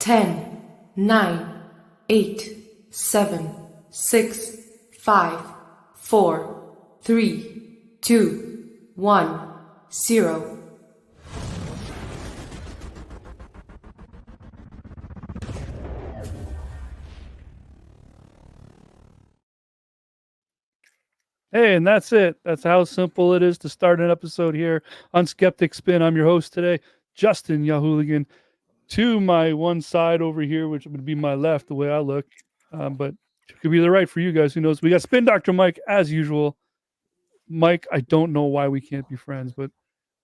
10, 9, 8, 7, 6, 5, 4, 3, 2, 1, 0. Hey, and that's it. That's how simple it is to start an episode here on Skeptic Spin. I'm your host today, Justin Yahooligan. To my one side over here, which would be my left, the way I look, but it could be the right for you guys. Who knows? We got Spin Dr. Mike as usual. Mike, I don't know why we can't be friends, but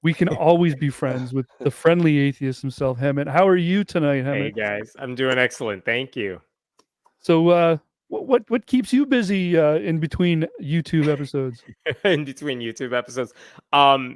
we can always be friends with the friendly atheist himself, Hemant. How are you tonight, Hemant? Hey guys, I'm doing excellent. Thank you. So, what keeps you busy in between YouTube episodes? In between YouTube episodes,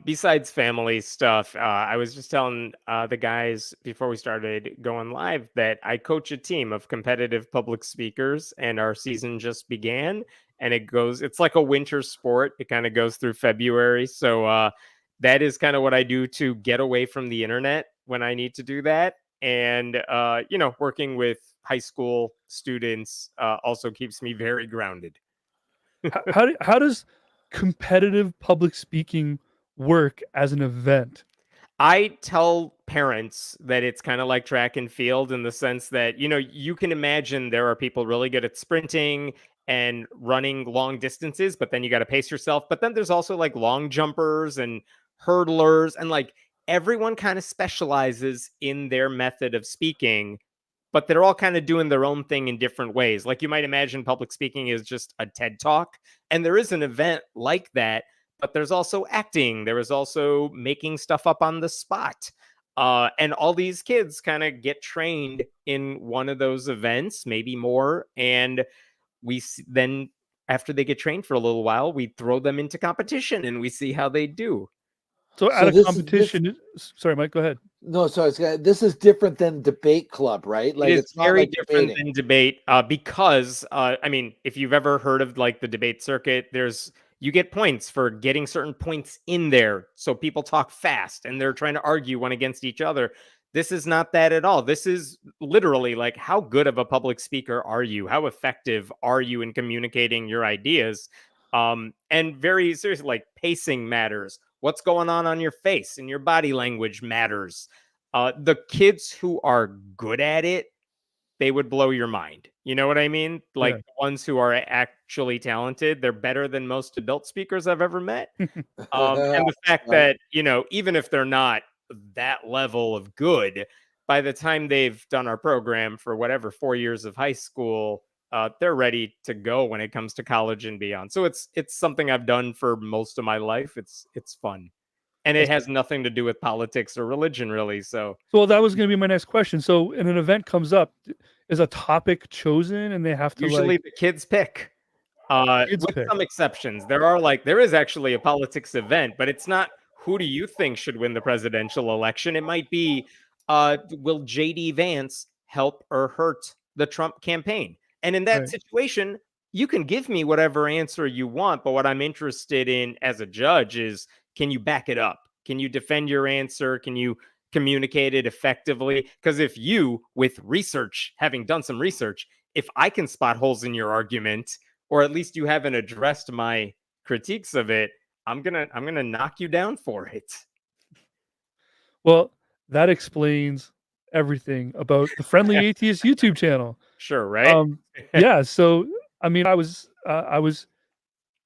besides family stuff, I was just telling the guys before we started going live that I coach a team of competitive public speakers, and our season just began. And it's like a winter sport. It kind of goes through February, so that is kind of what I do to get away from the internet when I need to do that. And working with high school students also keeps me very grounded. How does competitive public speaking work as an event? I tell parents that it's kind of like track and field in the sense that, you can imagine there are people really good at sprinting and running long distances, but then you got to pace yourself. But then there's also like long jumpers and hurdlers, and like everyone kind of specializes in their method of speaking, but they're all kind of doing their own thing in different ways. Like you might imagine public speaking is just a TED talk, and there is an event like that, but there's also acting. There is also making stuff up on the spot. And all these kids kind of get trained in one of those events, maybe more. And then after they get trained for a little while, we throw them into competition and we see how they do. So at a competition, sorry, Mike, go ahead. No, sorry. This is different than debate club, right? Like it's very different than debate because, if you've ever heard of like the debate circuit, you get points for getting certain points in there. So people talk fast and they're trying to argue one against each other. This is not that at all. This is literally like, how good of a public speaker are you? How effective are you in communicating your ideas? And very seriously, like pacing matters. What's going on your face and your body language matters. The kids who are good at it, they would blow your mind. You know what I mean? Like the ones who are actually talented, they're better than most adult speakers I've ever met. And the fact that, even if they're not that level of good, by the time they've done our program for whatever 4 years of high school, they're ready to go when it comes to college and beyond. So it's something I've done for most of my life. It's fun. And it has nothing to do with politics or religion, really. So that was going to be my next question. So, when an event comes up, is a topic chosen, and they have to usually the kids pick. With some exceptions, there is actually a politics event, but it's not who do you think should win the presidential election. It might be, will JD Vance help or hurt the Trump campaign? And in that situation, you can give me whatever answer you want, but what I'm interested in as a judge is, can you back it up? Can you defend your answer? Can you communicate it effectively? Because if you, with research, having done some research, if I can spot holes in your argument, or at least you haven't addressed my critiques of it, I'm gonna knock you down for it. Well, that explains everything about the Friendly Atheist YouTube channel. Sure, right? Yeah. So, I was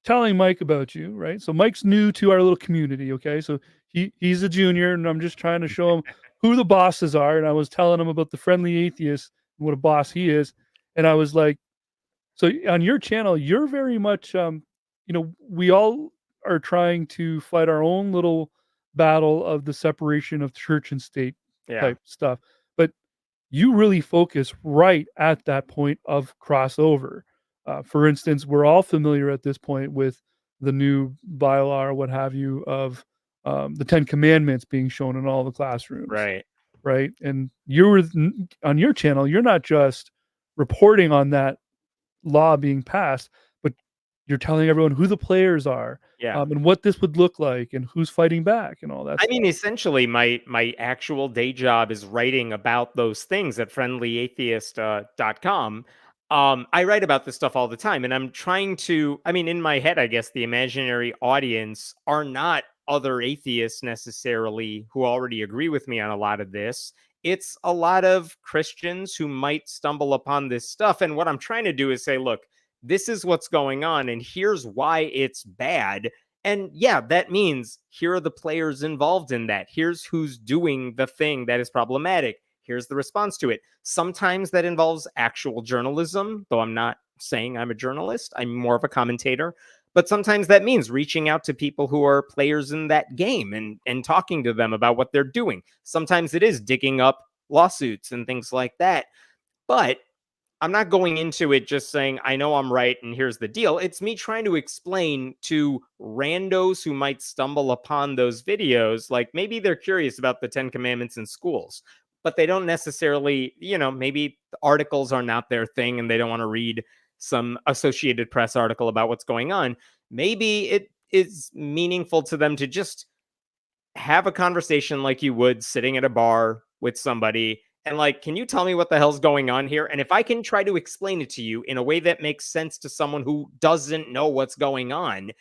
telling Mike about you, right? So Mike's new to our little community. Okay, so he's a junior, and I'm just trying to show him who the bosses are. And I was telling him about the Friendly Atheist and what a boss he is. And I was like, so on your channel, you're very much, we all are trying to fight our own little battle of the separation of church and state type stuff. But you really focus right at that point of crossover. For instance, we're all familiar at this point with the new bylaw or what have you of the 10 Commandments being shown in all the classrooms. Right. And on your channel, you're not just reporting on that law being passed, but you're telling everyone who the players are, Yeah. and what this would look like, and who's fighting back, and all that I stuff. mean, essentially, my actual day job is writing about those things at friendlyatheist.com. I write about this stuff all the time, and I'm trying to. I mean, in my head, I guess the imaginary audience are not other atheists necessarily who already agree with me on a lot of this. It's a lot of Christians who might stumble upon this stuff, and what I'm trying to do is say, look, this is what's going on, and here's why it's bad. And yeah, that means here are the players involved in that. Here's who's doing the thing that is problematic. Here's the response to it. Sometimes that involves actual journalism, though I'm not saying I'm a journalist. I'm more of a commentator. But sometimes that means reaching out to people who are players in that game and talking to them about what they're doing. Sometimes it is digging up lawsuits and things like that. But I'm not going into it just saying, I know I'm right and here's the deal. It's me trying to explain to randos who might stumble upon those videos, like maybe they're curious about the 10 Commandments in schools, but they don't necessarily, maybe the articles are not their thing and they don't want to read some Associated Press article about what's going on. Maybe it is meaningful to them to just have a conversation like you would sitting at a bar with somebody and like, can you tell me what the hell's going on here? And if I can try to explain it to you in a way that makes sense to someone who doesn't know what's going on,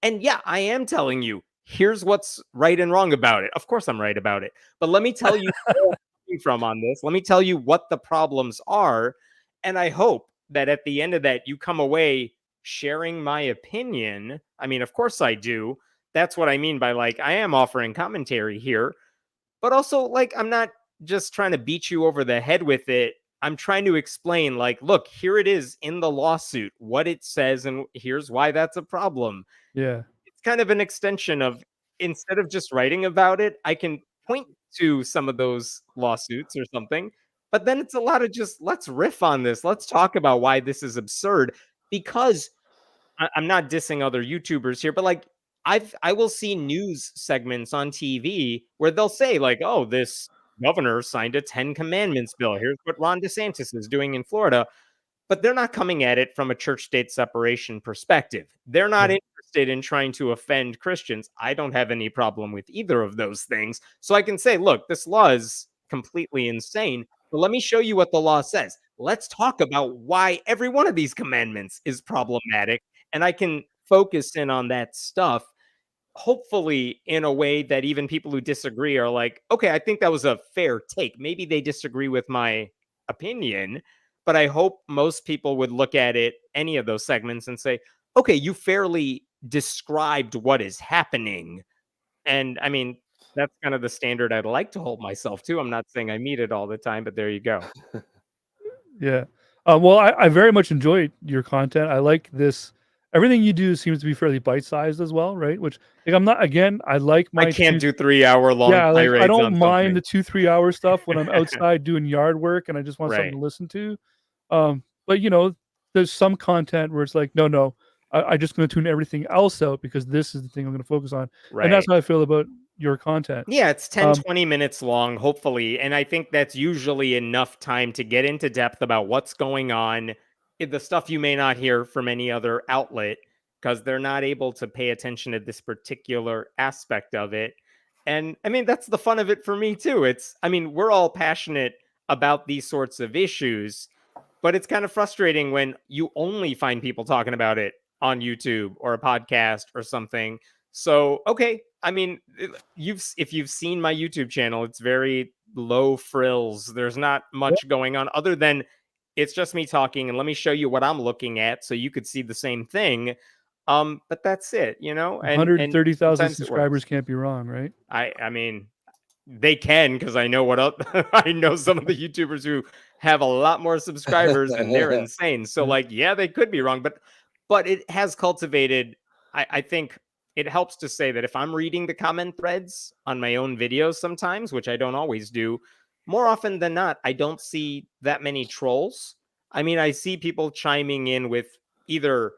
and yeah, I am telling you, here's what's right and wrong about it. Of course I'm right about it. But let me tell you where I'm coming from on this. Let me tell you what the problems are. And I hope that at the end of that, you come away sharing my opinion. I mean, of course I do. That's what I mean by like, I am offering commentary here, but also like, I'm not just trying to beat you over the head with it. I'm trying to explain, like, look, here it is in the lawsuit, what it says, and here's why that's a problem. Yeah. It's kind of an extension of, instead of just writing about it, I can point to some of those lawsuits or something. But then it's a lot of just, let's riff on this. Let's talk about why this is absurd. Because I'm not dissing other YouTubers here, but like, I will see news segments on TV where they'll say like, "Oh, this governor signed a 10 commandments bill. Here's what Ron DeSantis is doing in Florida." But they're not coming at it from a church state separation perspective. They're not Right. interested in trying to offend Christians. I don't have any problem with either of those things. So I can say, look, this law is completely insane. But let me show you what the law says. Let's talk about why every one of these commandments is problematic. And I can focus in on that stuff, hopefully in a way that even people who disagree are like, okay, I think that was a fair take. Maybe they disagree with my opinion, but I hope most people would look at it, any of those segments, and say, okay, you fairly described what is happening. And I mean, that's kind of the standard I'd like to hold myself to. I'm not saying I meet it all the time, but there you go. Yeah. Well, I very much enjoy your content. I like this. Everything you do seems to be fairly bite-sized as well, right? Which, like, I'm not, again, I like I my can't do 3-hour long yeah, like, I tirades don't on mind the something. 2, 3 hour stuff when I'm outside doing yard work and I just want something Right. to listen to. But, there's some content where it's like, "No, no, I just gonna tune everything else out because this is the thing I'm gonna focus on." And that's Right. how I feel about your content. Yeah, it's 10, Um 20 minutes long, hopefully. And I think that's usually enough time to get into depth about what's going on, the stuff you may not hear from any other outlet because they're not able to pay attention to this particular aspect of it. And I mean, that's the fun of it for me, too. I mean, we're all passionate about these sorts of issues, but it's kind of frustrating when you only find people talking about it on YouTube or a podcast or something. So, okay, I mean, if you've seen my YouTube channel, it's very low frills. There's not much going on other than it's just me talking and let me show you what I'm looking at so you could see the same thing. But that's it, and 130,000 sometimes it subscribers works. can't be wrong, right? I mean, they can because I know I know some of the YouTubers who have a lot more subscribers and they're insane. So Yeah. like, yeah, they could be wrong, but it has cultivated. I think it helps to say that if I'm reading the comment threads on my own videos sometimes, which I don't always do, more often than not, I don't see that many trolls. I mean, I see people chiming in with either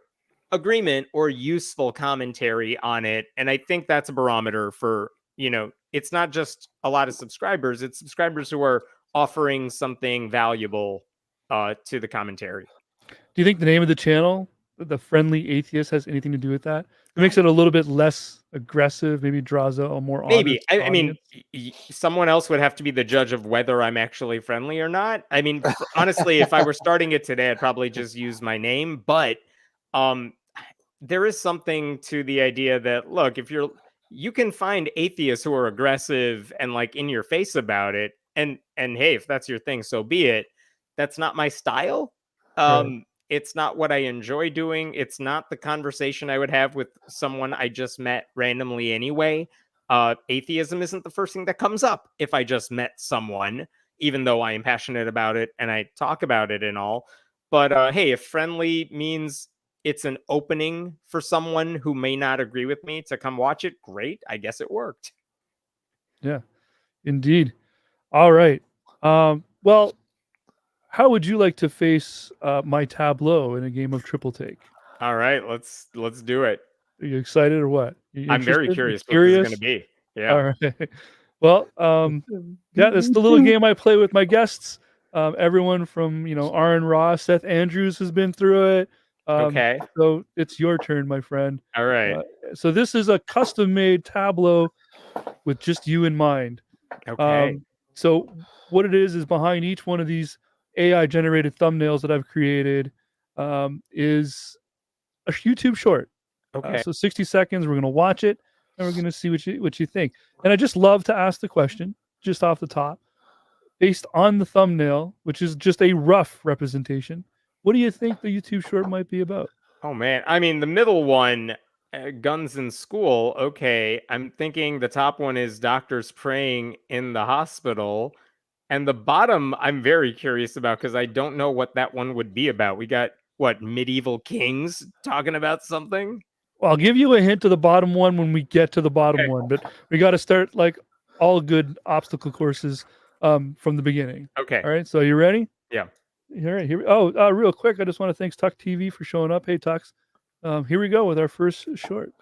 agreement or useful commentary on it. And I think that's a barometer for, it's not just a lot of subscribers, it's subscribers who are offering something valuable to the commentary. Do you think the name of the channel the Friendly Atheist has anything to do with that? It makes it a little bit less aggressive, maybe draws a more Maybe. honest I mean, audience. someone else would have to be the judge of whether I'm actually friendly or not. I mean, honestly, if I were starting it today, I'd probably just use my name. But um, there is something to the idea that, look, if you can find atheists who are aggressive and like in your face about it, and hey, if that's your thing, so be it. That's not my style. Right. It's not what I enjoy doing. It's not the conversation I would have with someone I just met randomly anyway. Atheism isn't the first thing that comes up if I just met someone, even though I am passionate about it and I talk about it and all. But hey, if friendly means it's an opening for someone who may not agree with me to come watch it, great. I guess it worked. Yeah, indeed. All right. Well, how would you like to face my tableau in a game of triple take? All right, let's do it. Are you excited or what? I'm very You curious what this is going to be. Yeah. All right. Well, yeah, that's the little game I play with my guests. Everyone from Aaron Ross, Seth Andrews has been through it. Okay. So it's your turn, my friend. All right. So this is a custom-made tableau with just you in mind. Okay. So what it is behind each one of these AI-generated thumbnails that I've created is a YouTube short. Okay. So 60 seconds, we're going to watch it, and we're going to see what you think. And I just love to ask the question, just off the top, based on the thumbnail, which is just a rough representation. What do you think the YouTube short might be about? Oh, man. I mean, the middle one, guns in school. Okay. I'm thinking the top one is doctors praying in the hospital. And the bottom, I'm very curious about because I don't know what that one would be about. We got, what, medieval kings talking about something? Well, I'll give you a hint to the bottom one when we get to the bottom one, but we got to start like all good obstacle courses from the beginning. Okay. All right. So you ready? Yeah. All right. Here. Real quick, I just want to thank Tuck TV for showing up. Hey, Tux. Here we go with our first short.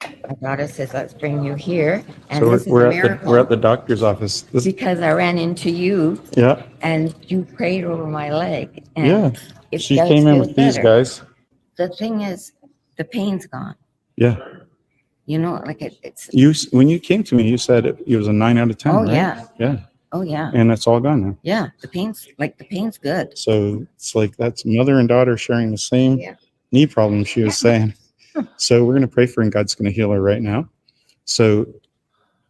My daughter says, let's bring you here. And So this is a we're miracle. we're at the doctor's office. Because I ran into you Yeah, and you prayed over my leg. And yeah. it She does came in feel with these better. guys. The thing is, the pain's gone. Yeah. You know, like it's, When you came to me, you said it was a 9 out of 10. oh, right? yeah. Yeah. Oh, yeah. And it's all gone now. Yeah. The pain's good. So it's like that's mother and daughter sharing the same Yeah. knee problem she was saying. So we're going to pray for her and God's going to heal her right now. So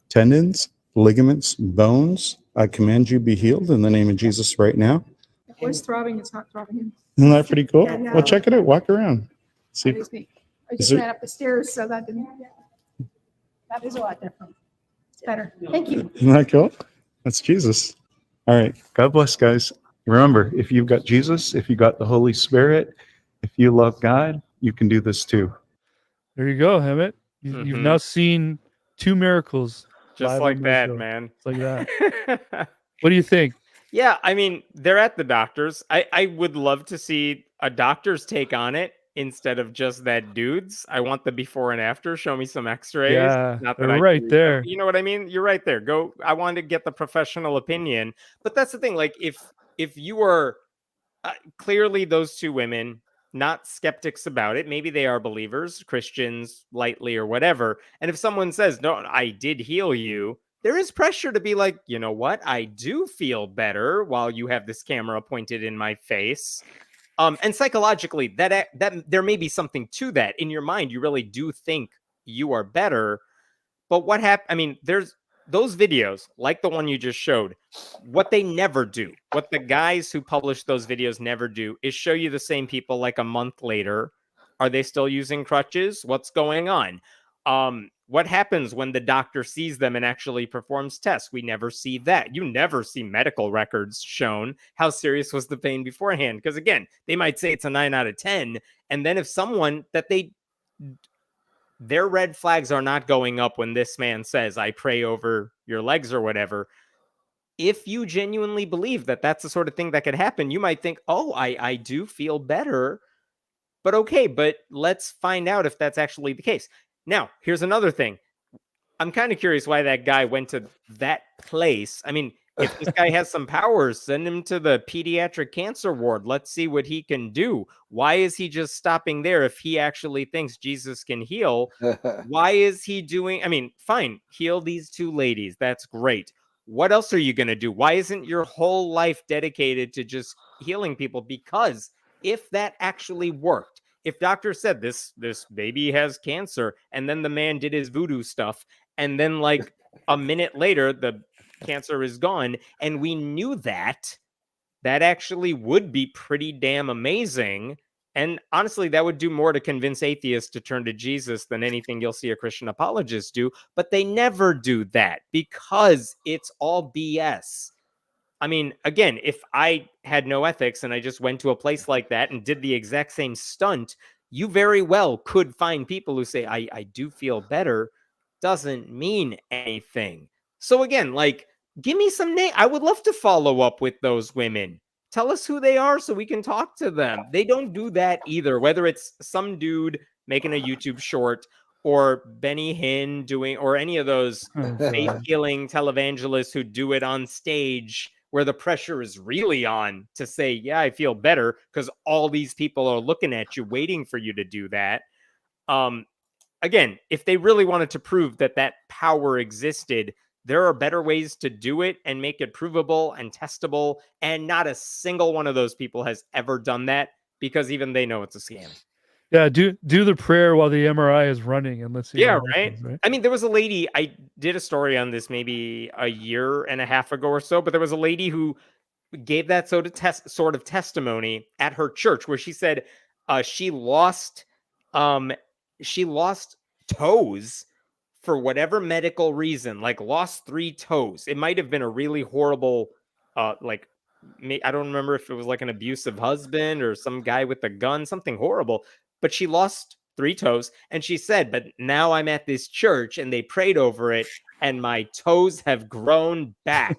tendons, ligaments, bones, I command you be healed in the name of Jesus right now. If it's throbbing, it's not throbbing. Isn't that pretty cool? Yeah, no. Well, check it out. Walk around. See. That is me. I Is just there- ran up the stairs, so that didn't. That is a lot different. It's better. Thank you. Isn't that cool? That's Jesus. All right. God bless, guys. Remember, if you've got Jesus, if you got the Holy Spirit, if you love God, you can do this too. There you go, Hemant. You've now seen 2 miracles. Just live like on my that, show. man. It's like that. What do you think? Yeah, I mean, they're at the doctor's. I would love to see a doctor's take on it instead of just that dude's. I want the before and after. Show me some x-rays. Yeah, Not they're that I right can- there. You know what I mean? You're right there. Go. I wanted to get the professional opinion. But that's the thing. Like, if you were clearly those 2 women, not skeptics about it, maybe they are believers, Christians, lightly or whatever. And if someone says, no, I did heal you, there is pressure to be like, you know what? I do feel better while you have this camera pointed in my face. And psychologically, that there may be something to that. In your mind, you really do think you are better. But what happened? I mean, there's those videos, like the one you just showed. What they never do, what the guys who publish those videos never do, is show you the same people like a month later. Are they still using crutches? What's going on? What happens when the doctor sees them and actually performs tests? We never see that. You never see medical records shown. How serious was the pain beforehand? Because again, they might say it's a 9 out of 10. And then if someone that their red flags are not going up when this man says, I pray over your legs or whatever. If you genuinely believe that that's the sort of thing that could happen, you might think, oh, I do feel better. But okay, but let's find out if that's actually the case. Now, here's another thing. I'm kind of curious why that guy went to that place. I mean, If this guy has some powers, send him to the pediatric cancer ward. Let's see what he can do. Why is he just stopping there if he actually thinks Jesus can heal? Why is he doing? I mean, fine, heal these two ladies. That's great. What else are you going to do? Why isn't your whole life dedicated to just healing people? Because if that actually worked, if doctor said this baby has cancer, and then the man did his voodoo stuff, and then like a minute later, the cancer is gone, and we knew that, that actually would be pretty damn amazing. And honestly, that would do more to convince atheists to turn to Jesus than anything you'll see a Christian apologist do. But they never do that because it's all BS. I mean, again, if I had no ethics and I just went to a place like that and did the exact same stunt, you very well could find people who say, I do feel better. Doesn't mean anything. So again, like, give me some name. I would love to follow up with those women. Tell us who they are so we can talk to them. They don't do that either, whether it's some dude making a YouTube short or Benny Hinn doing, or any of those faith healing televangelists who do it on stage where the pressure is really on to say, yeah, I feel better, because all these people are looking at you, waiting for you to do that. Again, if they really wanted to prove that that power existed, there are better ways to do it and make it provable and testable. And not a single one of those people has ever done that, because even they know it's a scam. Yeah, do the prayer while the MRI is running, and let's see. Yeah, what right? happens, right? I mean, there was a lady, I did a story on this maybe a year and a half ago or so, but there was a lady who gave that sort of testimony at her church, where she said she lost toes for whatever medical reason, like lost 3 toes. It might have been a really horrible, like, I don't remember if it was like an abusive husband or some guy with a gun, something horrible, but she lost 3 toes. And she said, but now I'm at this church and they prayed over it and my toes have grown back.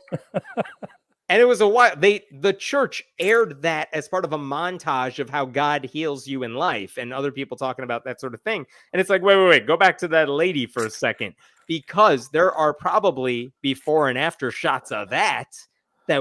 And it was a while. The church aired that as part of a montage of how God heals you in life, and other people talking about that sort of thing. And it's like, wait, go back to that lady for a second, because there are probably before and after shots of that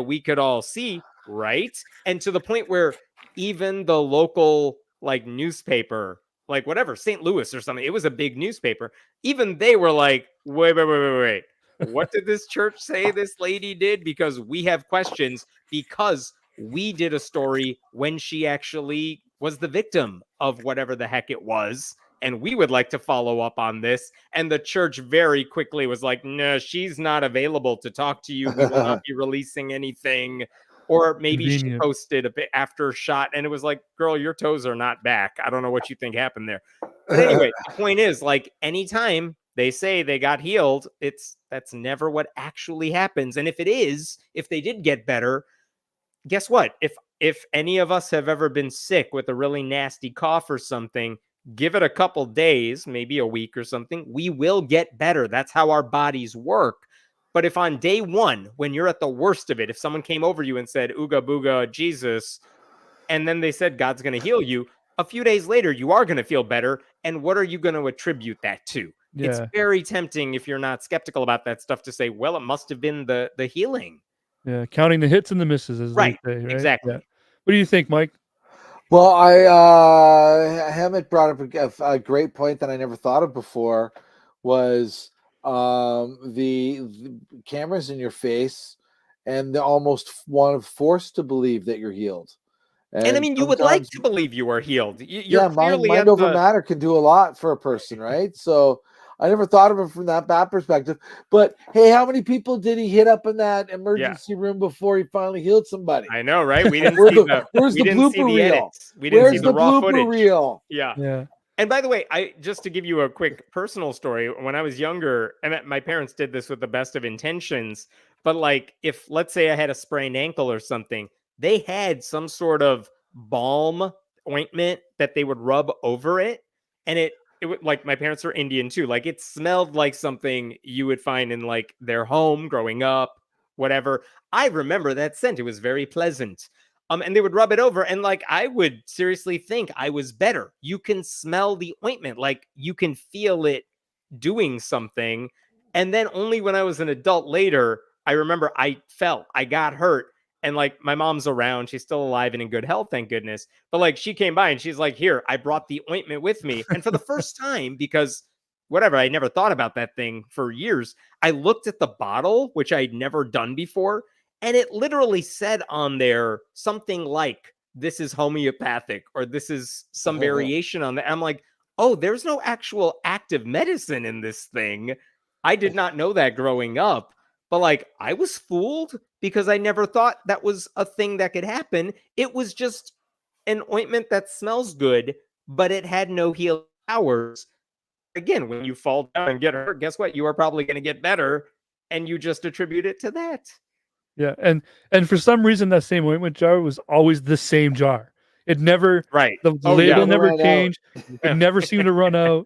we could all see, right? And to the point where even the local like newspaper, like whatever, St. Louis or something, it was a big newspaper. Even they were like, wait. What did this church say this lady did? Because we have questions, because we did a story when she actually was the victim of whatever the heck it was. And we would like to follow up on this. And the church very quickly was like, no, she's not available to talk to you. We will not be releasing anything. Or maybe Convenient. she posted a bit after shot and it was like, girl, your toes are not back. I don't know what you think happened there. But anyway, the point is, like, anytime they say they got healed, that's never what actually happens. And if it is, if they did get better, guess what? If any of us have ever been sick with a really nasty cough or something, give it a couple days, maybe a week or something, we will get better. That's how our bodies work. But if on day 1, when you're at the worst of it, if someone came over you and said, ooga booga, Jesus, and then they said, God's going to heal you, a few days later, you are going to feel better. And what are you going to attribute that to? Yeah. It's very tempting, if you're not skeptical about that stuff, to say, well, it must have been the healing. Yeah, counting the hits and the misses, as Right, they say, right? exactly. Yeah. What do you think, Mike? Well, Hemant brought up a great point that I never thought of before, was the cameras in your face, and they're almost forced to believe that you're healed. And I mean, you would like to believe you are healed. Yeah, mind over matter can do a lot for a person, right? So I never thought of it from that perspective. But hey, how many people did he hit up in that emergency room before he finally healed somebody? I know, right? We didn't Where's see the blooper reel? We didn't see the raw blooper footage. reel? Yeah. And by the way, just to give you a quick personal story, when I was younger, and my parents did this with the best of intentions, but like, if let's say I had a sprained ankle or something, they had some sort of balm ointment that they would rub over it, and it would, like, my parents are Indian too, like it smelled like something you would find in like their home growing up, whatever. I remember that scent. It was very pleasant. And they would rub it over, and like I would seriously think I was better. You can smell the ointment, like you can feel it doing something. And then only when I was an adult later, I remember I got hurt. And like my mom's around, she's still alive and in good health, thank goodness. But like she came by and she's like, here, I brought the ointment with me. And for the first time, because whatever, I never thought about that thing for years, I looked at the bottle, which I'd never done before. And it literally said on there something like, this is homeopathic, or this is some variation on that. I'm like, oh, there's no actual active medicine in this thing. I did not know that growing up. But like, I was fooled because I never thought that was a thing that could happen. It was just an ointment that smells good, but it had no healing powers. Again, when you fall down and get hurt, guess what? You are probably going to get better, and you just attribute it to that. Yeah, and for some reason, that same ointment jar was always the same jar. It never, right. The label never Run changed. out. It never seemed to run out.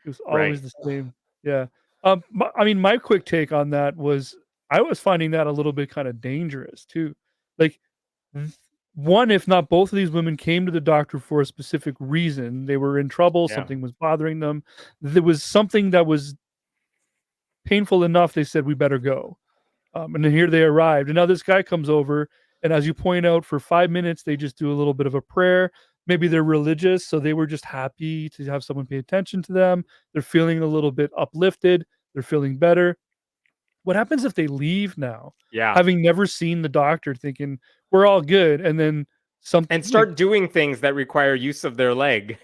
It was Right. always the same. Yeah. I mean, my quick take on that was I was finding that a little bit kind of dangerous too. Like, one, if not both of these women came to the doctor for a specific reason. They were in trouble. Yeah. Something was bothering them. There was something that was painful enough. They said, we better go. And then here they arrived. And now this guy comes over. And as you point out, for 5 minutes, they just do a little bit of a prayer. Maybe they're religious, so they were just happy to have someone pay attention to them. They're feeling a little bit uplifted. They're feeling better. What happens if they leave now? Yeah. Having never seen the doctor, thinking we're all good, and then something And start doing things that require use of their leg.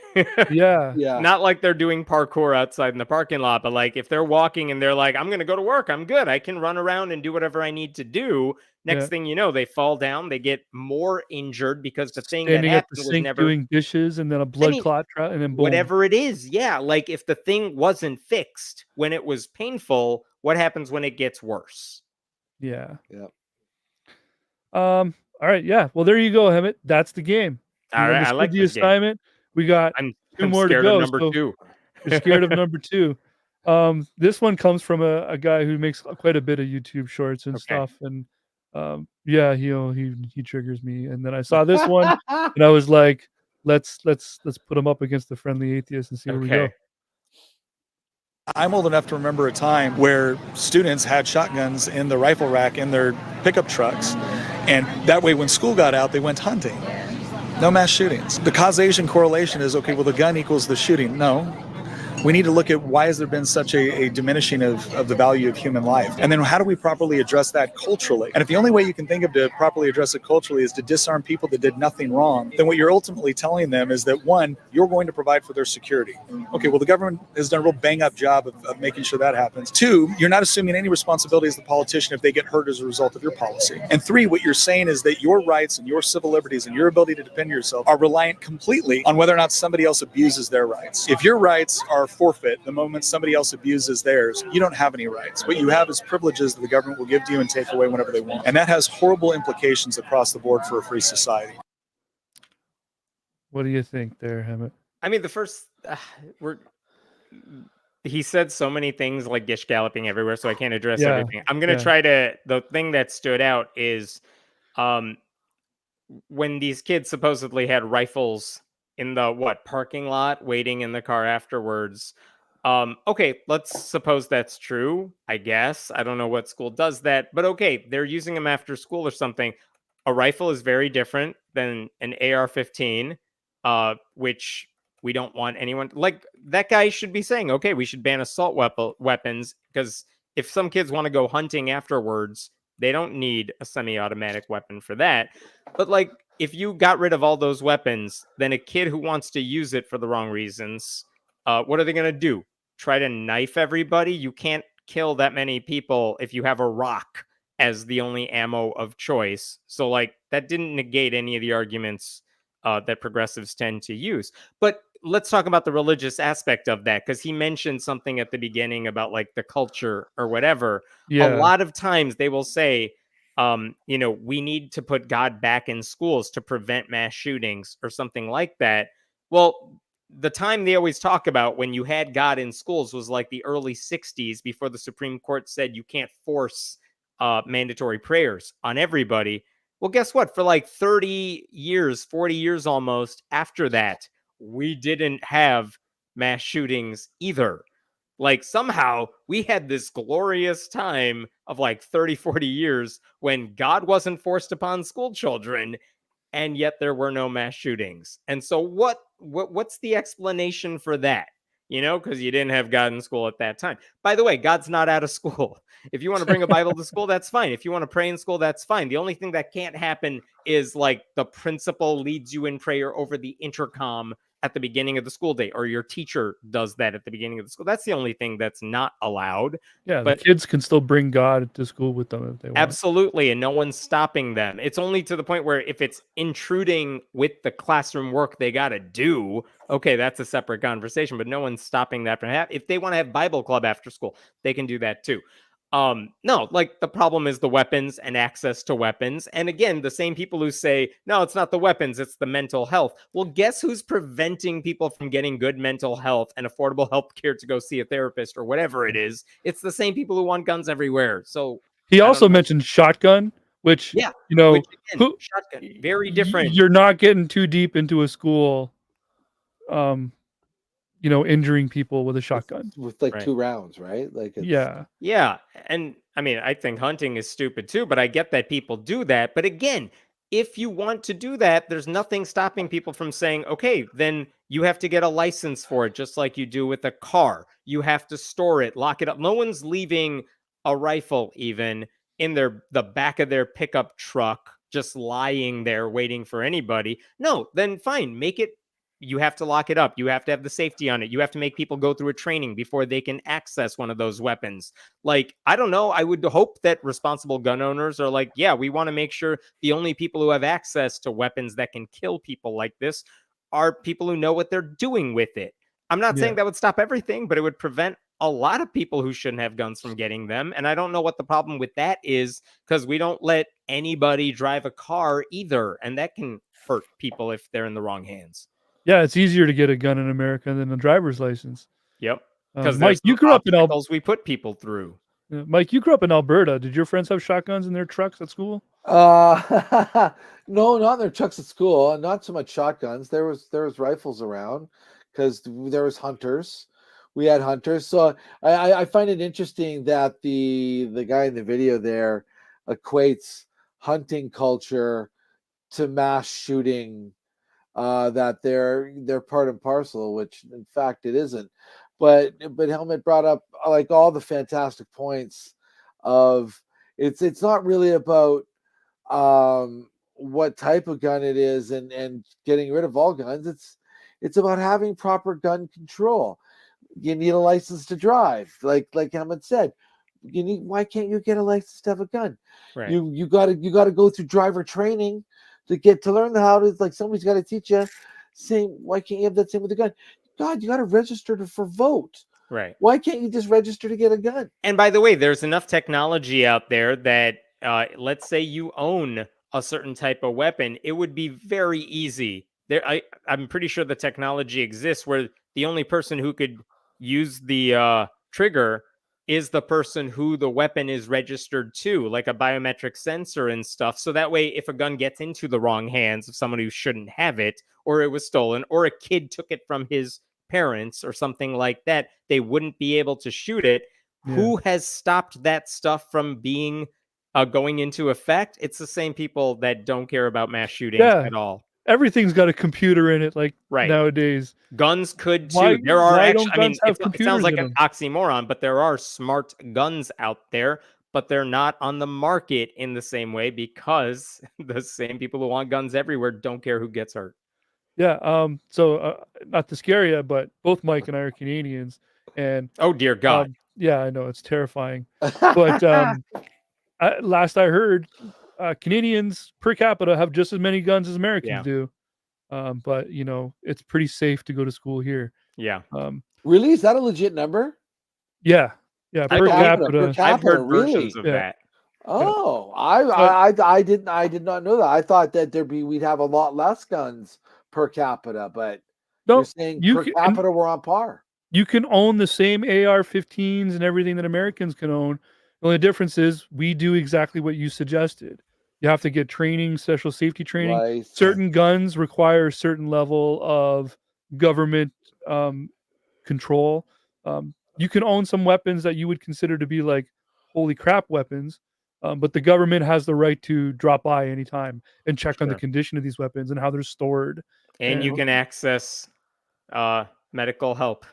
Yeah. Not like they're doing parkour outside in the parking lot, but like if they're walking and they're like, I'm going to go to work, I'm good, I can run around and do whatever I need to do. Next thing you know, they fall down, they get more injured because the thing Standing that at happened the was sink never doing dishes, and then a blood clot, and then boom. whatever it is. Yeah, like if the thing wasn't fixed when it was painful, what happens when it gets worse? Yeah. Yep. All right. Yeah. Well, there you go, Hemant. That's the game. You All right, I understood like the this game. assignment. We got I'm two more to scared go. of number so two. You're scared of number two. This one comes from a guy who makes quite a bit of YouTube shorts and stuff. And yeah, he triggers me. And then I saw this one and I was like, let's put him up against the Friendly Atheist and see where we go. I'm old enough to remember a time where students had shotguns in the rifle rack in their pickup trucks. And that way, when school got out, they went hunting. No mass shootings. The causation correlation is, okay, well, the gun equals the shooting. No. We need to look at why has there been such a diminishing of the value of human life? And then how do we properly address that culturally? And if the only way you can think of to properly address it culturally is to disarm people that did nothing wrong, then what you're ultimately telling them is that, one, you're going to provide for their security. Okay, well, the government has done a real bang-up job of making sure that happens. Two, you're not assuming any responsibility as the politician if they get hurt as a result of your policy. And three, what you're saying is that your rights and your civil liberties and your ability to defend yourself are reliant completely on whether or not somebody else abuses their rights. If your rights are forfeit the moment somebody else abuses theirs, you don't have any rights. What you have is privileges that the government will give to you and take away whenever they want. And that has horrible implications across the board for a free society. What do you think there, Hemant? I mean, the first he said so many things like gish galloping everywhere, so I can't address everything. I'm gonna try to. The thing that stood out is when these kids supposedly had rifles in the parking lot waiting in the car afterwards. Okay, let's suppose that's true, I guess. I don't know what school does that, but okay, they're using them after school or something. A rifle is very different than an AR-15, which we don't want anyone... Like, that guy should be saying, okay, we should ban assault weapons, because if some kids want to go hunting afterwards, they don't need a semi-automatic weapon for that. But, like, if you got rid of all those weapons, then a kid who wants to use it for the wrong reasons, what are they going to do? Try to knife everybody? You can't kill that many people if you have a rock as the only ammo of choice. So, like, that didn't negate any of the arguments that progressives tend to use. But let's talk about the religious aspect of that, because he mentioned something at the beginning about, like, the culture or whatever. A lot of times they will say, we need to put God back in schools to prevent mass shootings or something like that. Well, the time they always talk about when you had God in schools was like the early 60s, before the Supreme Court said you can't force mandatory prayers on everybody. Well, guess what? For like 30 years, 40 years almost after that, we didn't have mass shootings either. Like somehow we had this glorious time of like 30, 40 years when God wasn't forced upon school children, and yet there were no mass shootings. And so what's the explanation for that? You know, because you didn't have God in school at that time. By the way, God's not out of school. If you want to bring a Bible to school, that's fine. If you want to pray in school, that's fine. The only thing that can't happen is like the principal leads you in prayer over the intercom at the beginning of the school day, or your teacher does that at the beginning of the school. That's the only thing that's not allowed. Yeah, But the kids can still bring God to school with them if they want. absolutely, and no one's stopping them. It's only to the point where if it's intruding with the classroom work they got to do, okay, that's a separate conversation, but no one's stopping that from happening. If they want to have Bible club after school, they can do that too. No, like the problem is the weapons and access to weapons. And again, the same people who say, no, it's not the weapons, it's the mental health. Well, guess who's preventing people from getting good mental health and affordable health care to go see a therapist or whatever it is? It's the same people who want guns everywhere. So He I don't also know. mentioned shotgun, which, Yeah, you know, which again, who, shotgun, very different. You're not getting too deep into a school, you know, injuring people with a shotgun. with like Right. 2 rounds, right? Like it's, Yeah. Yeah. And I mean, I think hunting is stupid too, but I get that people do that. But again, if you want to do that, there's nothing stopping people from saying, okay, then you have to get a license for it, just like you do with a car. You have to store it, lock it up. No one's leaving a rifle even in the back of their pickup truck, just lying there waiting for anybody. No, then fine, make it. You have to lock it up. You have to have the safety on it. You have to make people go through a training before they can access one of those weapons. Like, I don't know. I would hope that responsible gun owners are like, yeah, we want to make sure the only people who have access to weapons that can kill people like this are people who know what they're doing with it. I'm not saying Yeah. that would stop everything, but it would prevent a lot of people who shouldn't have guns from getting them. And I don't know what the problem with that is, because we don't let anybody drive a car either. And that can hurt people if they're in the wrong hands. Yeah, it's easier to get a gun in America than a driver's license. Yep. Because Mike, you grew up in we put people through. Mike, you grew up in Alberta. Did your friends have shotguns in their trucks at school? No, not in their trucks at school. Not so much shotguns. There was rifles around because there was hunters. We had hunters. So I find it interesting that the guy in the video there equates hunting culture to mass shooting. That they're part and parcel, which in fact it isn't. But Helmut brought up like all the fantastic points of it's not really about what type of gun it is and getting rid of all guns. It's about having proper gun control. You need a license to drive, like Hemant said. Why can't you get a license to have a gun? Right. You got to go through driver training to learn how to, like, somebody's got to teach you. Saying, why can't you have that same with a gun? God, you got to register for vote. Right. Why can't you just register to get a gun? And by the way, there's enough technology out there that let's say you own a certain type of weapon, it would be very easy. I'm pretty sure the technology exists where the only person who could use the trigger is the person who the weapon is registered to, like a biometric sensor and stuff. So that way, if a gun gets into the wrong hands of someone who shouldn't have it, or it was stolen, or a kid took it from his parents or something like that, they wouldn't be able to shoot it. Yeah. Who has stopped that stuff from being going into effect? It's the same people that don't care about mass shootings at all. Everything's got a computer in it, like nowadays. Guns could too. There are actually, I mean, it sounds like an them? oxymoron, but there are smart guns out there, but they're not on the market in the same way because the same people who want guns everywhere don't care who gets hurt. Yeah. So not to scare you, but both Mike and I are Canadians, and oh dear God. Yeah, I know it's terrifying. But last I heard, Canadians per capita have just as many guns as Americans do. But you know, it's pretty safe to go to school here. Yeah. Really? Is that a legit number? Yeah. Yeah. Per capita. I've heard versions of that. Oh, I did not know that. I thought that we'd have a lot less guns per capita, but you're saying per capita we're on par. You can own the same AR-15s and everything that Americans can own. The only difference is we do exactly what you suggested. You have to get training, special safety training. Right. Certain guns require a certain level of government control. you can own some weapons that you would consider to be like holy crap weapons, but the government has the right to drop by anytime and check on the Sure. condition of these weapons and how they're stored. And you And can access medical help,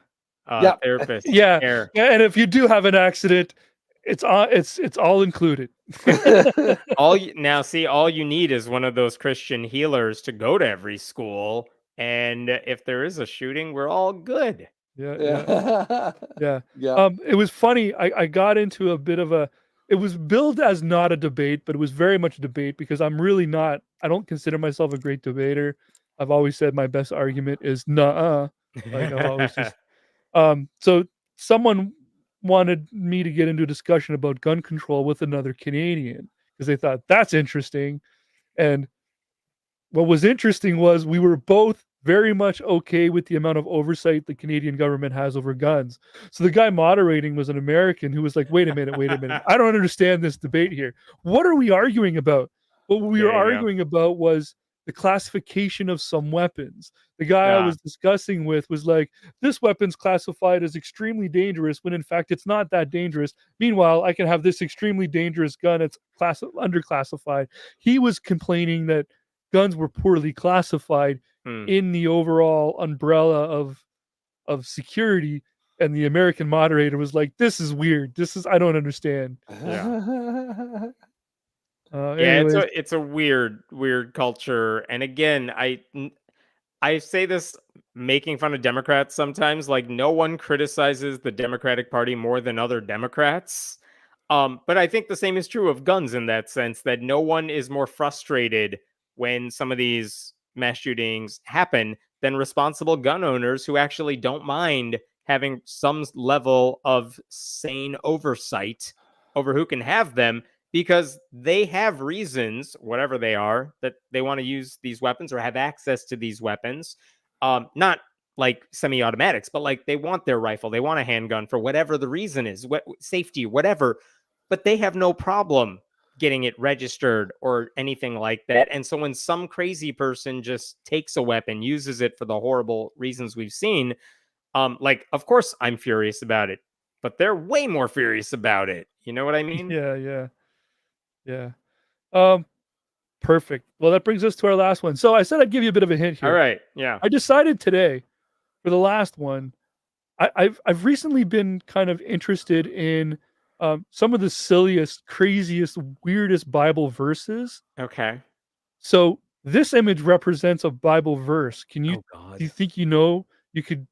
Yep. therapists, yeah, care. and if you do have an accident, it's all included. All you need is one of those Christian healers to go to every school, and if there is a shooting, we're all good. Yeah, Yeah. yeah. Yeah. It was funny. I got into a bit of a. It was billed as not a debate, but it was very much a debate because I'm really not. I don't consider myself a great debater. I've always said my best argument is nuh-uh. Like I've always just. So someone wanted me to get into a discussion about gun control with another Canadian because they thought that's interesting, and what was interesting was we were both very much okay with the amount of oversight the Canadian government has over guns. So the guy moderating was an American who was like, wait a minute. I don't understand this debate here. What are we arguing about? What we were There you go. arguing about was the classification of some weapons. The guy I Yeah. was discussing with was like, this weapon's classified as extremely dangerous when in fact it's not that dangerous. Meanwhile, I can have this extremely dangerous gun that's underclassified. He was complaining that guns were poorly classified in the overall umbrella of security, and the American moderator was like, this is weird, I don't understand. Yeah, Anyways, it's a weird culture, and again, I say this making fun of Democrats sometimes. Like, no one criticizes the Democratic Party more than other Democrats. But I think the same is true of guns in that sense, that no one is more frustrated when some of these mass shootings happen than responsible gun owners who actually don't mind having some level of sane oversight over who can have them, because they have reasons, whatever they are, that they want to use these weapons or have access to these weapons. Not like semi-automatics, but like they want their rifle, they want a handgun for whatever the reason is, safety, whatever. But they have no problem getting it registered or anything like that. And so when some crazy person just takes a weapon, uses it for the horrible reasons we've seen, like, of course I'm furious about it, but they're way more furious about it. You know what I mean? yeah. Perfect. Well, that brings us to our last one. So I said I'd give you a bit of a hint here. All right. Yeah. I decided today for the last one, I've recently been kind of interested in some of the silliest, craziest, weirdest Bible verses. Okay. So this image represents a Bible verse. Can you? Oh God. Do you think you could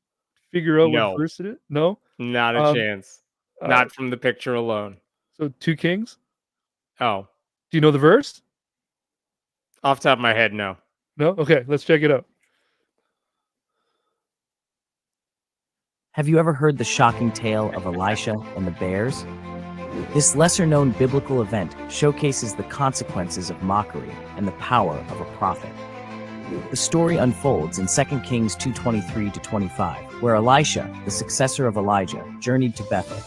figure out No. what verse it is? No, Not a chance. uh, Not from the picture alone. So 2 Kings. Oh, Do you know the verse? off the top of my head, no. No. Okay, let's check it out. Have you ever heard the shocking tale of Elisha and the bears? This lesser-known biblical event showcases the consequences of mockery and the power of a prophet. The story unfolds in 2 Kings 2:23-25, where Elisha, the successor of Elijah, journeyed to Bethel.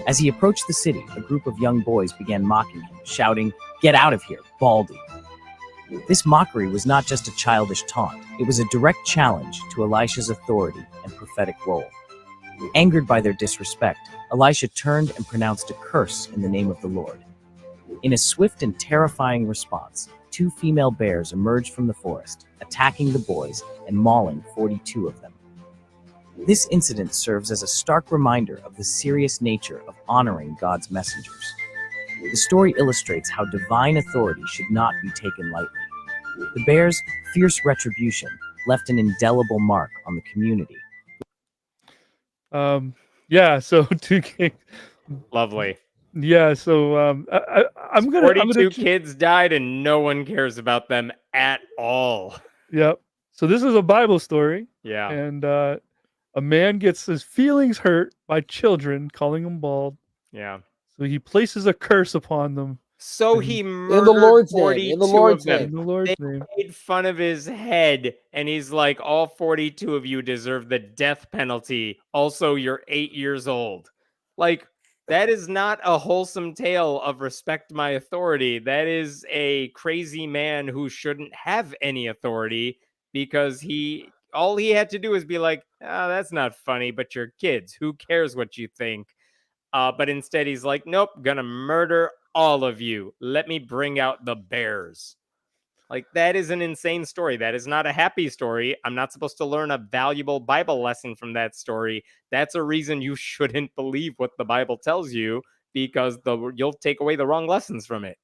As he approached the city, a group of young boys began mocking him, shouting, "Get out of here, Baldy!" This mockery was not just a childish taunt, it was a direct challenge to Elisha's authority and prophetic role. Angered by their disrespect, Elisha turned and pronounced a curse in the name of the Lord. In a swift and terrifying response, 2 female bears emerged from the forest, attacking the boys and mauling 42 of them. This incident serves as a stark reminder of the serious nature of honoring God's messengers. The story illustrates how divine authority should not be taken lightly. The bears' fierce retribution left an indelible mark on the community. Yeah. So 2 Kings. Lovely. Yeah. So I'm gonna 42 kids died and no one cares about them at all. Yep. So this is a Bible story. Yeah. And a man gets his feelings hurt by children calling him bald. Yeah. So he places a curse upon them. So he murdered in the Lord's 42 name. In the Lord's of them. name. In the Lord's They name. made fun of his head, and he's like, all 42 of you deserve the death penalty. Also, you're 8 years old. Like, that is not a wholesome tale of respect my authority. That is a crazy man who shouldn't have any authority because he all he had to do is be like, oh, that's not funny, but you're kids. Who cares what you think? But instead he's like, nope, gonna murder all of you. Let me bring out the bears. Like, that is an insane story. That is not a happy story. I'm not supposed to learn a valuable Bible lesson from that story. That's a reason you shouldn't believe what the Bible tells you, because you'll take away the wrong lessons from it.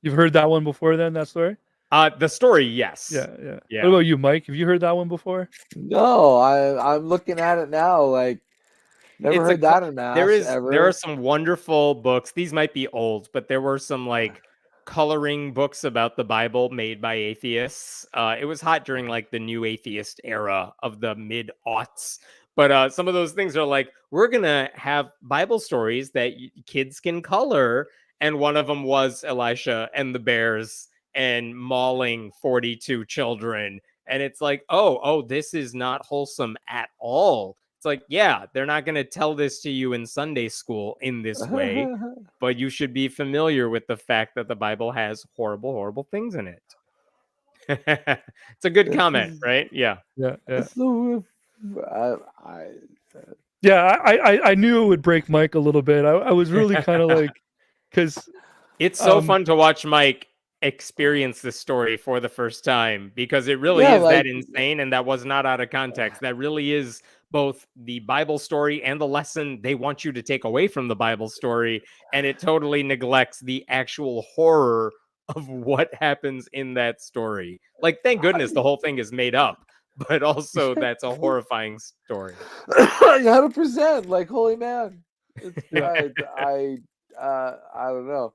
You've heard that one before then, that story? The story, yes. Yeah. Yeah. What about you, Mike? Have you heard that one before? No, I'm looking at it now. Like, never heard that in mass ever. There are some wonderful books. These might be old, but there were some like coloring books about the Bible made by atheists. It was hot during like the new atheist era of the mid-aughts. But some of those things are like, we're going to have Bible stories that kids can color. And one of them was Elisha and the bears and mauling 42 children. And it's like, oh, this is not wholesome at all. It's like, yeah, they're not going to tell this to you in Sunday school in this way, but you should be familiar with the fact that the Bible has horrible, horrible things in it. It's a good comment, right? Yeah. I knew it would break Mike a little bit. I was really kind of like, because it's so fun to watch Mike experience this story for the first time, because it really is that insane, and that was not out of context. That really is both the Bible story and the lesson they want you to take away from the Bible story, and it totally neglects the actual horror of what happens in that story. Like, thank goodness the whole thing is made up, but also that's a horrifying story. 100%. Like, holy man. I don't know.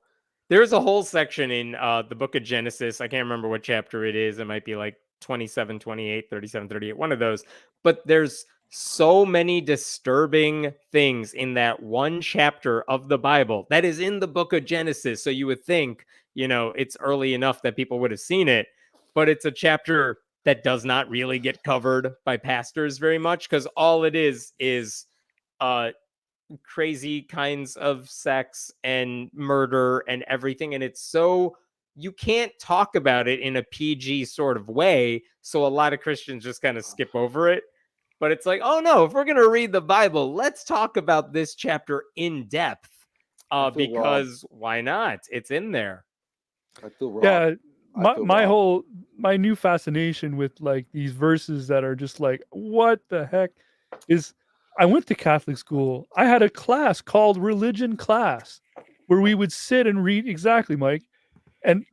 There's a whole section in the book of Genesis. I can't remember what chapter it is. It might be like 27, 28, 37, 38, one of those. But there's so many disturbing things in that one chapter of the Bible that is in the book of Genesis. So you would think, it's early enough that people would have seen it, but it's a chapter that does not really get covered by pastors very much, because all it is crazy kinds of sex and murder and everything. And it's so, you can't talk about it in a PG sort of way. So a lot of Christians just kind of skip over it. But it's like, oh no, if we're going to read the Bible, let's talk about this chapter in depth. Because why not? It's in there. I feel wrong. Yeah. My new fascination with like these verses that are just like, what the heck is, I went to Catholic school. I had a class called religion class where we would sit and read. Exactly, Mike. And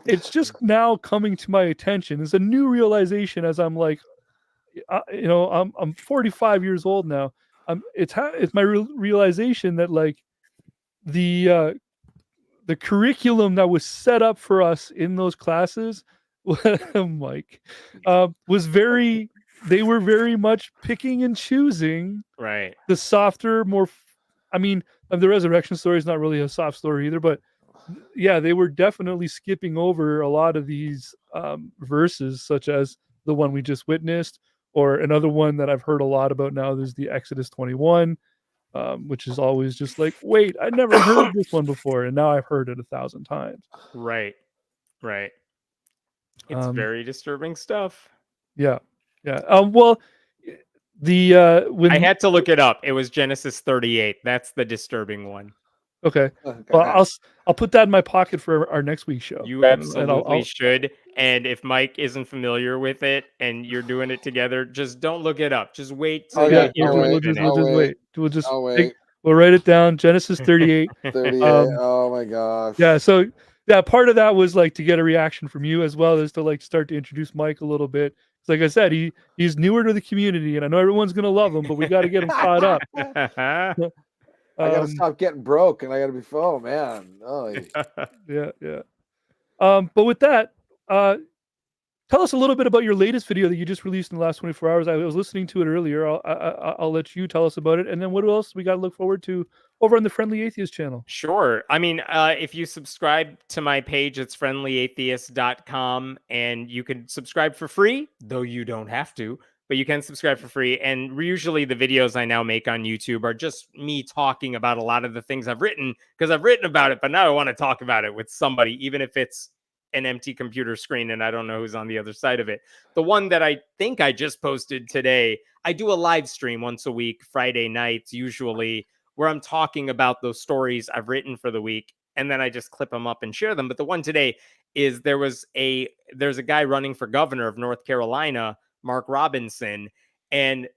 it's just now coming to my attention. It's a new realization as I'm like, I'm 45 years old now. It's my realization that like the curriculum that was set up for us in those classes, Mike, was very. They were very much picking and choosing, right? The softer, more. The resurrection story is not really a soft story either, but yeah, they were definitely skipping over a lot of these verses, such as the one we just witnessed, or another one that I've heard a lot about now. There's the Exodus 21, which is always just like, wait, I never heard this one before, and now I've heard it 1,000 times. Right. It's very disturbing stuff. Yeah. Well, when I had to look it up, it was Genesis 38. That's the disturbing one. Okay. Well, I'll put that in my pocket for our next week's show. You absolutely should. And if Mike isn't familiar with it and you're doing it together, just don't look it up. Just wait. We'll write it down. Genesis 38. 38. Oh my gosh. Yeah. So part of that was like to get a reaction from you, as well as to like start to introduce Mike a little bit. Like I said, he's newer to the community, and I know everyone's gonna love him, but we got to get him caught up. I gotta stop getting broke, and I gotta be full, man. Oh. Yeah. But with that, tell us a little bit about your latest video that you just released in the last 24 hours. I was listening to it earlier. I'll let you tell us about it, and then what else we got to look forward to over on the Friendly Atheist channel. Sure. If you subscribe to my page, it's friendlyatheist.com, and you can subscribe for free, though you don't have to, but you can subscribe for free. And usually the videos I now make on YouTube are just me talking about a lot of the things I've written, because I've written about it, but now I want to talk about it with somebody, even if it's an empty computer screen and I don't know who's on the other side of it. The one that I think I just posted today, I do a live stream once a week, Friday nights usually, where I'm talking about those stories I've written for the week, and then I just clip them up and share them. But the one today is there's a guy running for governor of North Carolina, Mark Robinson, and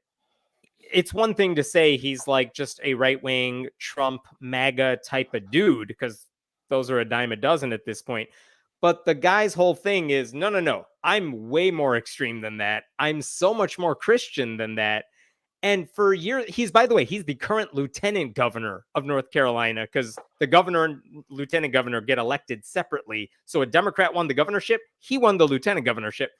it's one thing to say he's like just a right-wing Trump MAGA type of dude, because those are a dime a dozen at this point. But the guy's whole thing is, no, I'm way more extreme than that. I'm so much more Christian than that. And for years, by the way, he's the current lieutenant governor of North Carolina, because the governor and lieutenant governor get elected separately. So a Democrat won the governorship. He won the lieutenant governorship.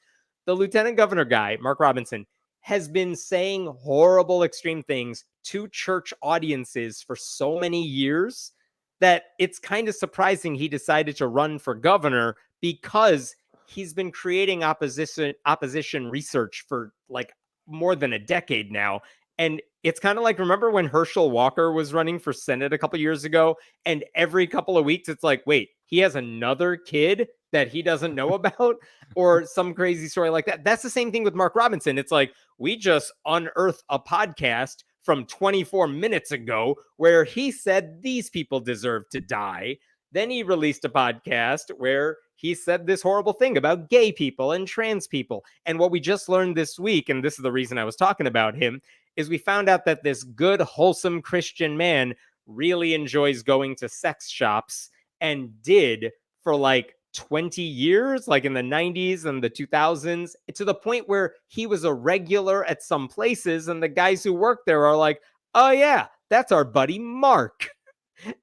The lieutenant governor guy, Mark Robinson, has been saying horrible, extreme things to church audiences for so many years that it's kind of surprising he decided to run for governor, because he's been creating opposition research for like more than a decade now. And it's kind of like, remember when Herschel Walker was running for Senate a couple years ago, and every couple of weeks it's like, wait, he has another kid that he doesn't know about, or some crazy story like that. That's the same thing with Mark Robinson. It's like, we just unearthed a podcast from 24 minutes ago where he said these people deserve to die. Then he released a podcast where he said this horrible thing about gay people and trans people. And what we just learned this week, and this is the reason I was talking about him, is we found out that this good, wholesome Christian man really enjoys going to sex shops, and did for like 20 years, like in the 90s and the 2000s, to the point where he was a regular at some places, and the guys who work there are like, oh yeah, that's our buddy Mark.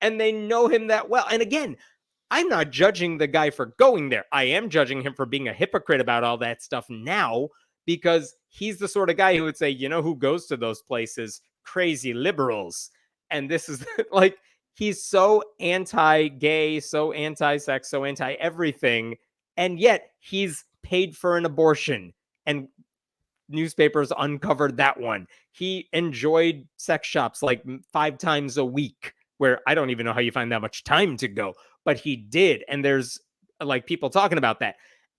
And they know him that well. And again, I'm not judging the guy for going there. I am judging him for being a hypocrite about all that stuff now, because he's the sort of guy who would say, you know who goes to those places? Crazy liberals. And this is like, he's so anti-gay, so anti-sex, so anti-everything, and yet he's paid for an abortion, and newspapers uncovered that one. He enjoyed sex shops like 5 times a week, where I don't even know how you find that much time to go, but he did. And there's like people talking about that.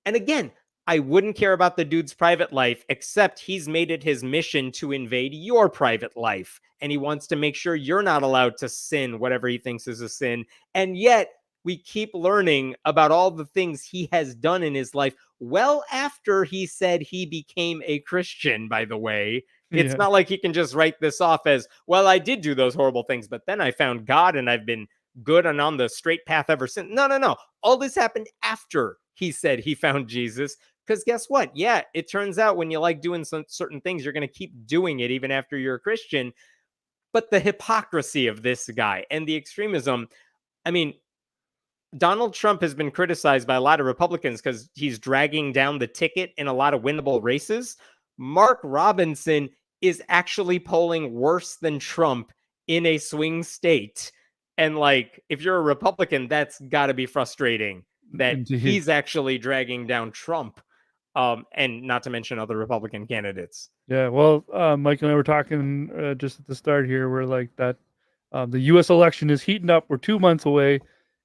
And again, I wouldn't care about the dude's private life, except he's made it his mission to invade your private life. And he wants to make sure you're not allowed to sin whatever he thinks is a sin. And yet we keep learning about all the things he has done in his life well after he said he became a Christian, by the way. It's not like he can just write this off as, well, I did do those horrible things, but then I found God and I've been good and on the straight path ever since. No. All this happened after he said he found Jesus. Because guess what? Yeah, it turns out when you like doing some certain things, you're going to keep doing it even after you're a Christian. But the hypocrisy of this guy and the extremism, I mean, Donald Trump has been criticized by a lot of Republicans because he's dragging down the ticket in a lot of winnable races. Mark Robinson is actually polling worse than Trump in a swing state. And like, if you're a Republican, that's got to be frustrating that he's actually dragging down Trump. And not to mention other Republican candidates. Yeah, well, Mike and I were talking just at the start here. We're like that the U.S. election is heating up. We're 2 months away,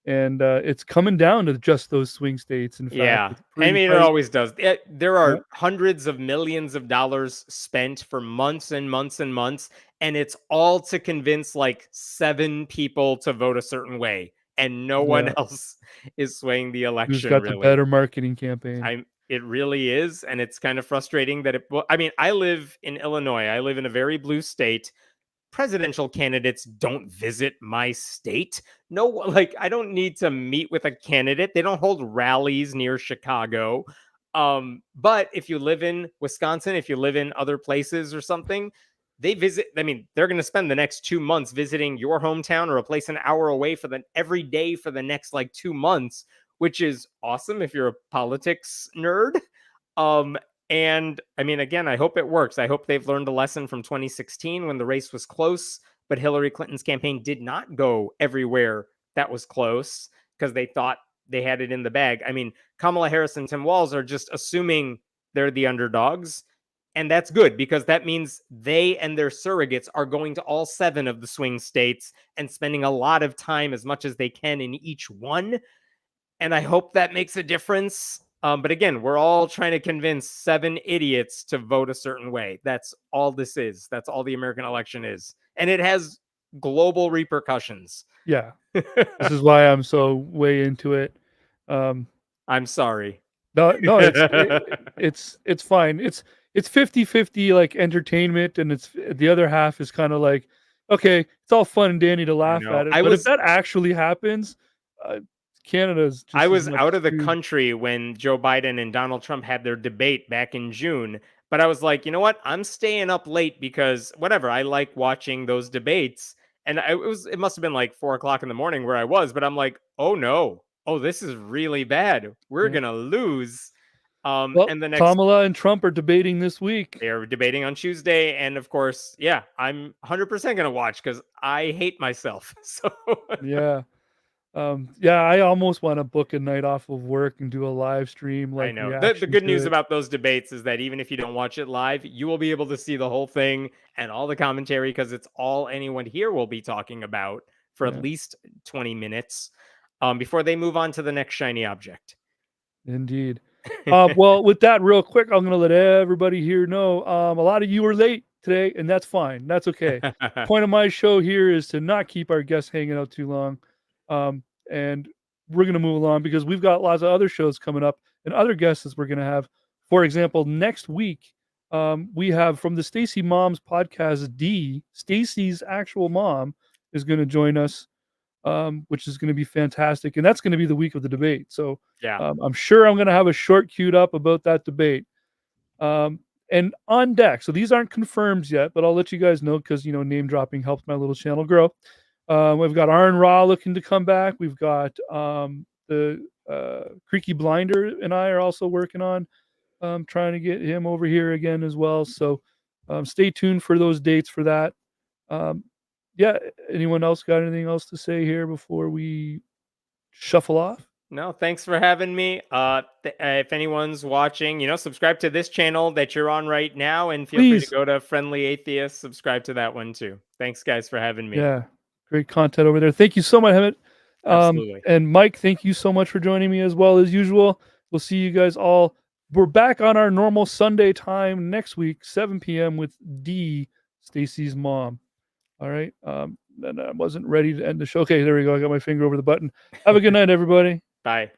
and it's coming down to just those swing states. In fact, yeah, I mean, it always does. There are hundreds of millions of dollars spent for months and months and months, and it's all to convince like 7 people to vote a certain way, and no one else is swaying the election. Who's got the better marketing campaign? It really is, and it's kind of frustrating that I mean, I live in Illinois. I live in a very blue state. Presidential candidates don't visit my state. No, like, I don't need to meet with a candidate. They don't hold rallies near Chicago. But if you live in Wisconsin, if you live in other places or something, they visit. I mean, they're going to spend the next 2 months visiting your hometown or a place an hour away every day for the next like 2 months, which is awesome if you're a politics nerd. And I mean, again, I hope it works. I hope they've learned a lesson from 2016 when the race was close, but Hillary Clinton's campaign did not go everywhere that was close because they thought they had it in the bag. I mean, Kamala Harris and Tim Walz are just assuming they're the underdogs. And that's good because that means they and their surrogates are going to all 7 of the swing states and spending a lot of time, as much as they can, in each one. and I hope that makes a difference. But again, we're all trying to convince 7 idiots to vote a certain way. That's all this is. That's all the American election is. And it has global repercussions. Yeah. This is why I'm so way into it. I'm sorry. No, it's fine. It's 50-50 like entertainment, and it's the other half is kind of like, okay, it's all fun and dandy to laugh at it. But if that actually happens, Canada's just I was out of the country when Joe Biden and Donald Trump had their debate back in June. But I was like, you know what? I'm staying up late because whatever. I like watching those debates. And it must have been like 4:00 in the morning where I was. But I'm like, oh no. Oh, this is really bad. We're going to lose. Well, and the next Kamala and Trump are debating this week. They're debating on Tuesday. And of course, yeah, I'm 100% going to watch because I hate myself. So yeah. I almost want to book a night off of work and do a live stream. Like, I know. The good news about those debates is that even if you don't watch it live, you will be able to see the whole thing and all the commentary because it's all anyone here will be talking about for at least 20 minutes before they move on to the next shiny object. Indeed. Well, with that, real quick, I'm going to let everybody here know a lot of you are late today, and that's fine. That's okay. Point of my show here is to not keep our guests hanging out too long. And we're going to move along because we've got lots of other shows coming up and other guests that we're going to have. For example, next week, we have from the Stacy Moms podcast, Stacy's actual mom is going to join us, which is going to be fantastic. And that's going to be the week of the debate. So I'm sure I'm going to have a short queued up about that debate. And on deck, so these aren't confirmed yet, but I'll let you guys know because, name dropping helps my little channel grow. We've got Aaron Raw looking to come back. We've got the Creaky Blinder and I are also working on trying to get him over here again as well. So stay tuned for those dates for that. Anyone else got anything else to say here before we shuffle off? No, thanks for having me. If anyone's watching, subscribe to this channel that you're on right now and feel free to go to Friendly Atheist, subscribe to that one too. Thanks guys for having me. Yeah. Great content over there. Thank you so much, Hemant. Absolutely. And Mike, thank you so much for joining me as well as usual. We'll see you guys all. We're back on our normal Sunday time next week, 7 p.m. with Stacy's mom. All right. And I wasn't ready to end the show. Okay, there we go. I got my finger over the button. Have a good night, everybody. Bye.